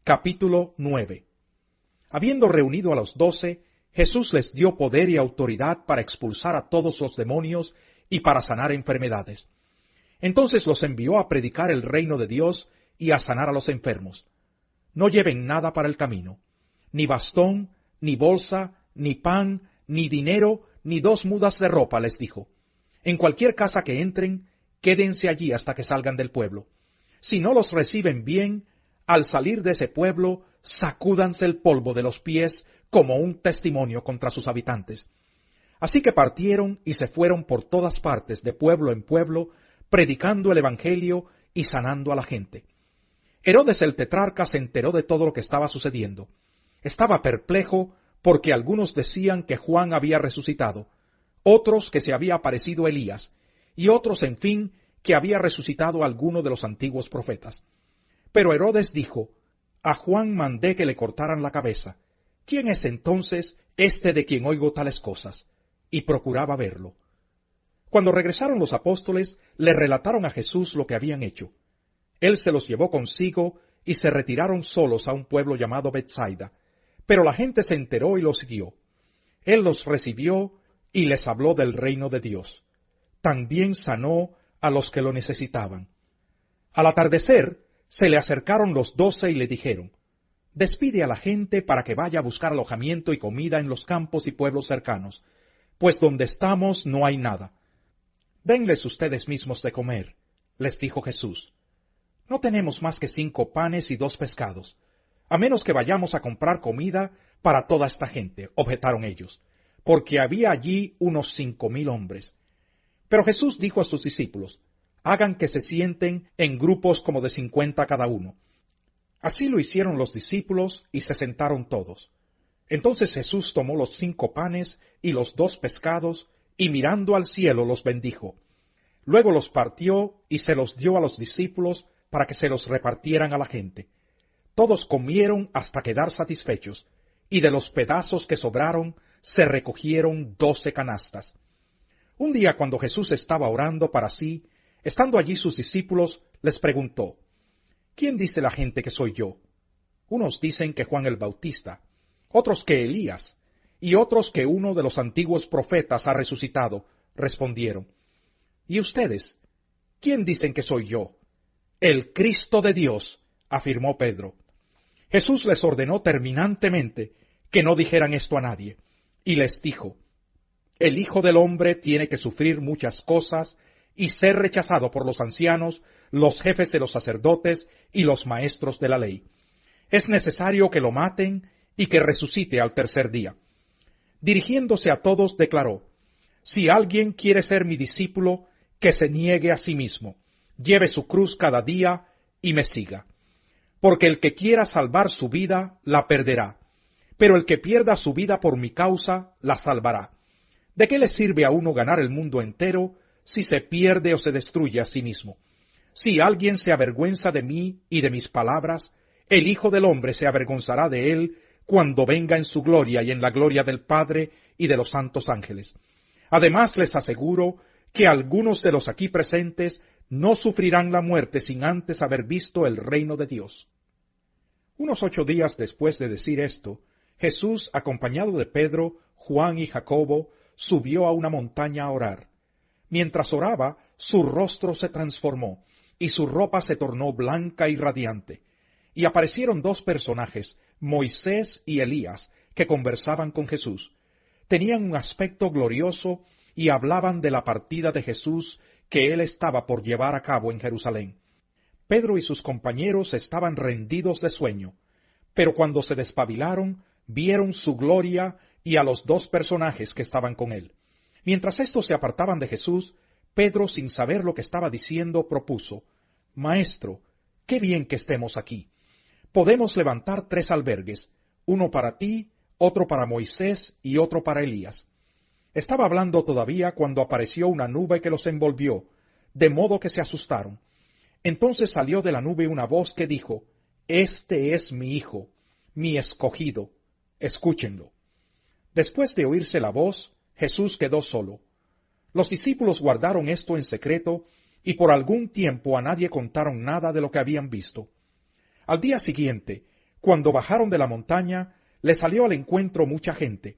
Capítulo 9. Habiendo reunido a los 12, Jesús les dio poder y autoridad para expulsar a todos los demonios y para sanar enfermedades. Entonces los envió a predicar el reino de Dios y a sanar a los enfermos. No lleven nada para el camino, ni bastón, ni bolsa, ni pan, ni dinero, ni 2 mudas de ropa, les dijo. En cualquier casa que entren, quédense allí hasta que salgan del pueblo. Si no los reciben bien, al salir de ese pueblo, sacúdanse el polvo de los pies como un testimonio contra sus habitantes. Así que partieron y se fueron por todas partes, de pueblo en pueblo, predicando el evangelio y sanando a la gente. Herodes el tetrarca se enteró de todo lo que estaba sucediendo. Estaba perplejo porque algunos decían que Juan había resucitado, otros que se había aparecido Elías, y otros, en fin, que había resucitado a alguno de los antiguos profetas. Pero Herodes dijo: a Juan mandé que le cortaran la cabeza. ¿Quién es entonces este de quien oigo tales cosas? Y procuraba verlo. Cuando regresaron los apóstoles, le relataron a Jesús lo que habían hecho. Él se los llevó consigo y se retiraron solos a un pueblo llamado Betsaida. Pero la gente se enteró y los siguió. Él los recibió y les habló del reino de Dios. También sanó a los que lo necesitaban. Al atardecer, se le acercaron los 12 y le dijeron: despide a la gente para que vaya a buscar alojamiento y comida en los campos y pueblos cercanos, pues donde estamos no hay nada. Denles ustedes mismos de comer, les dijo Jesús. No tenemos más que 5 panes y 2 pescados, a menos que vayamos a comprar comida para toda esta gente, objetaron ellos, porque había allí unos 5,000 hombres. Pero Jesús dijo a sus discípulos: hagan que se sienten en grupos como de 50 cada uno. Así lo hicieron los discípulos y se sentaron todos. Entonces Jesús tomó los 5 panes y los 2 pescados y mirando al cielo los bendijo. Luego los partió y se los dio a los discípulos para que se los repartieran a la gente. Todos comieron hasta quedar satisfechos, y de los pedazos que sobraron se recogieron 12 canastas. Un día, cuando Jesús estaba orando para sí, estando allí sus discípulos, les preguntó: ¿quién dice la gente que soy yo? Unos dicen que Juan el Bautista, otros que Elías, y otros que uno de los antiguos profetas ha resucitado, respondieron. ¿Y ustedes? ¿Quién dicen que soy yo? El Cristo de Dios, afirmó Pedro. Jesús les ordenó terminantemente que no dijeran esto a nadie, y les dijo: el Hijo del Hombre tiene que sufrir muchas cosas y ser rechazado por los ancianos, los jefes de los sacerdotes y los maestros de la ley. Es necesario que lo maten y que resucite al tercer día. Dirigiéndose a todos, declaró: si alguien quiere ser mi discípulo, que se niegue a sí mismo, lleve su cruz cada día y me siga. Porque el que quiera salvar su vida, la perderá, pero el que pierda su vida por mi causa, la salvará. ¿De qué le sirve a uno ganar el mundo entero si se pierde o se destruye a sí mismo? Si alguien se avergüenza de mí y de mis palabras, el Hijo del Hombre se avergonzará de él cuando venga en su gloria y en la gloria del Padre y de los santos ángeles. Además les aseguro que algunos de los aquí presentes no sufrirán la muerte sin antes haber visto el reino de Dios. Unos 8 días después de decir esto, Jesús, acompañado de Pedro, Juan y Jacobo, subió a una montaña a orar. Mientras oraba, su rostro se transformó, y su ropa se tornó blanca y radiante. Y aparecieron 2 personajes, Moisés y Elías, que conversaban con Jesús. Tenían un aspecto glorioso y hablaban de la partida de Jesús que él estaba por llevar a cabo en Jerusalén. Pedro y sus compañeros estaban rendidos de sueño, pero cuando se despabilaron, vieron su gloria y a los 2 personajes que estaban con él. Mientras estos se apartaban de Jesús, Pedro, sin saber lo que estaba diciendo, propuso: Maestro, qué bien que estemos aquí. Podemos levantar 3 albergues, uno para ti, otro para Moisés y otro para Elías. Estaba hablando todavía cuando apareció una nube que los envolvió, de modo que se asustaron. Entonces salió de la nube una voz que dijo: Este es mi Hijo, mi escogido, escúchenlo. Después de oírse la voz, Jesús quedó solo. Los discípulos guardaron esto en secreto y por algún tiempo a nadie contaron nada de lo que habían visto. Al día siguiente, Cuando bajaron de la montaña, le salió al encuentro mucha gente,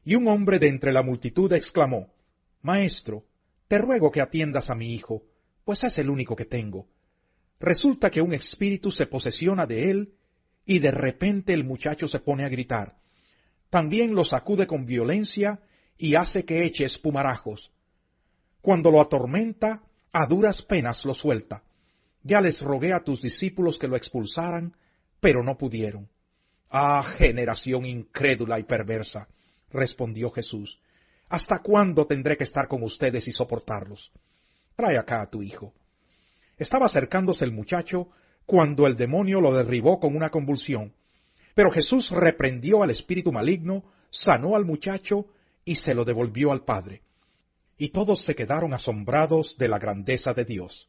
y un hombre de entre la multitud exclamó: «Maestro, te ruego que atiendas a mi hijo, pues es el único que tengo. Resulta que un espíritu se posesiona de él, y de repente el muchacho se pone a gritar. También lo sacude con violencia y hace que eche espumarajos. Cuando lo atormenta, a duras penas lo suelta. Ya les rogué a tus discípulos que lo expulsaran, pero no pudieron». «¡Ah, generación incrédula y perversa!», respondió Jesús. «¿Hasta cuándo tendré que estar con ustedes y soportarlos? Trae acá a tu hijo». Estaba acercándose el muchacho cuando el demonio lo derribó con una convulsión. Pero Jesús reprendió al espíritu maligno, sanó al muchacho y se lo devolvió al padre. Y todos se quedaron asombrados de la grandeza de Dios.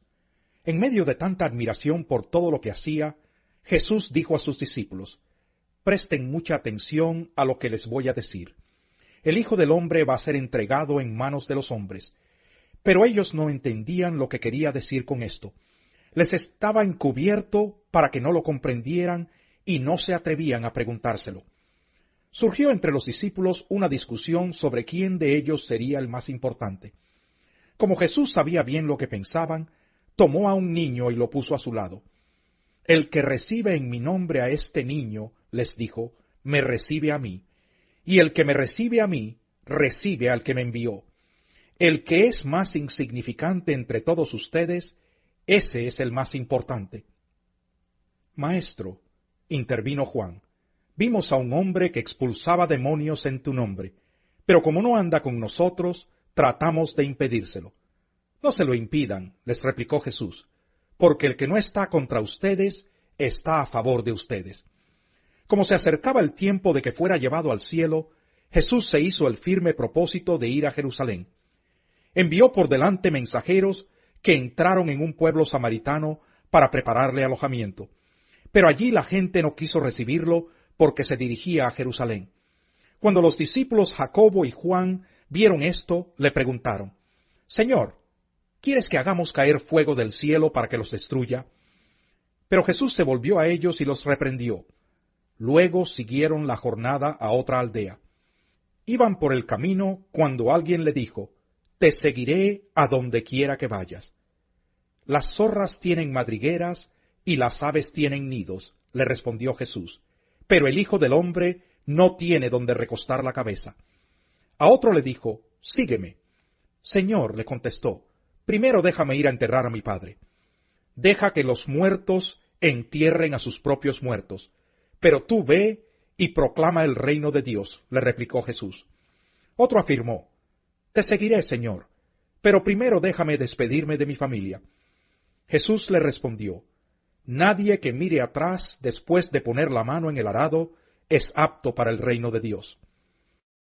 En medio de tanta admiración por todo lo que hacía, Jesús dijo a sus discípulos: «Presten mucha atención a lo que les voy a decir. El Hijo del Hombre va a ser entregado en manos de los hombres». Pero ellos no entendían lo que quería decir con esto. Les estaba encubierto para que no lo comprendieran y no se atrevían a preguntárselo. Surgió entre los discípulos una discusión sobre quién de ellos sería el más importante. Como Jesús sabía bien lo que pensaban, tomó a un niño y lo puso a su lado. «El que recibe en mi nombre a este niño», les dijo, «me recibe a mí, y el que me recibe a mí, recibe al que me envió. El que es más insignificante entre todos ustedes, ese es el más importante». «Maestro», intervino Juan, «vimos a un hombre que expulsaba demonios en tu nombre, pero como no anda con nosotros, tratamos de impedírselo». «No se lo impidan», les replicó Jesús, «porque el que no está contra ustedes, está a favor de ustedes». Como se acercaba el tiempo de que fuera llevado al cielo, Jesús se hizo el firme propósito de ir a Jerusalén. Envió por delante mensajeros que entraron en un pueblo samaritano para prepararle alojamiento. Pero allí la gente no quiso recibirlo porque se dirigía a Jerusalén. Cuando los discípulos Jacobo y Juan vieron esto, le preguntaron: «Señor, ¿quieres que hagamos caer fuego del cielo para que los destruya?». Pero Jesús se volvió a ellos y los reprendió. Luego siguieron la jornada a otra aldea. Iban por el camino cuando alguien le dijo: «Te seguiré a donde quiera que vayas». «Las zorras tienen madrigueras y las aves tienen nidos», le respondió Jesús, «pero el Hijo del Hombre no tiene donde recostar la cabeza». A otro le dijo: «Sígueme». «Señor», le contestó, «primero déjame ir a enterrar a mi padre». «Deja que los muertos entierren a sus propios muertos, pero tú ve y proclama el reino de Dios», le replicó Jesús. Otro afirmó: «Te seguiré, Señor, pero primero déjame despedirme de mi familia». Jesús le respondió: «Nadie que mire atrás después de poner la mano en el arado es apto para el reino de Dios».